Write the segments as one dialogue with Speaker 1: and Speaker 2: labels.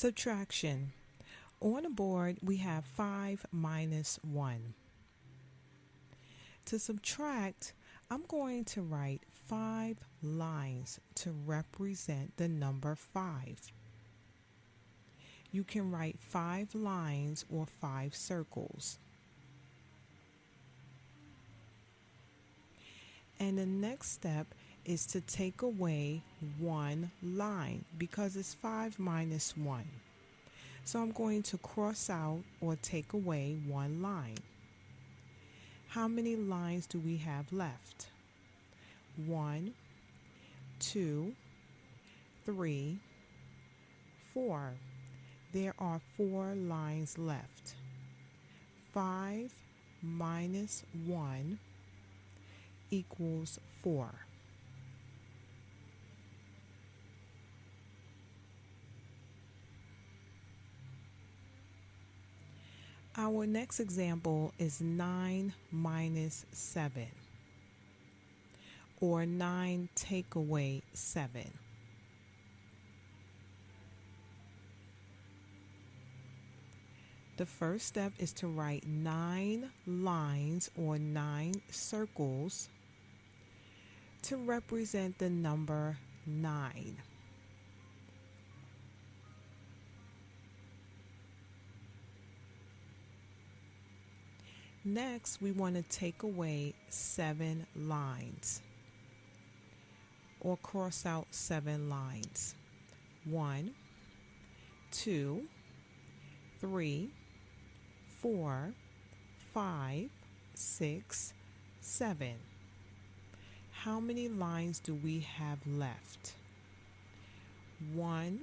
Speaker 1: Subtraction. On the board, we have 5 minus 1. To subtract, I'm going to write 5 lines to represent the number 5. You can write 5 lines or 5 circles. And the next step is to take away 1 line because it's 5 minus 1. So I'm going to cross out or take away 1 line. How many lines do we have left? 1, 2, 3, 4. There are 4 lines left. 5 minus 1 equals 4. Our next example is 9 minus 7, or 9 take away 7. The first step is to write 9 lines or 9 circles to represent the number 9. Next, we want to take away 7 lines or cross out 7 lines. 1, 2, 3, 4, 5, 6, 7. How many lines do we have left? 1,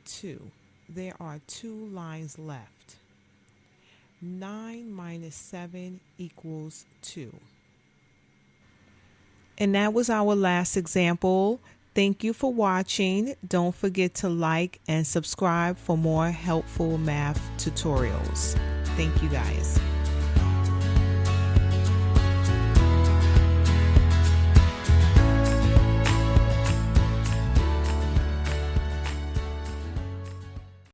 Speaker 1: 2. There are 2 lines left. 9 minus 7 equals 2. And that was our last example. Thank you for watching. Don't forget to like and subscribe for more helpful math tutorials. Thank you guys.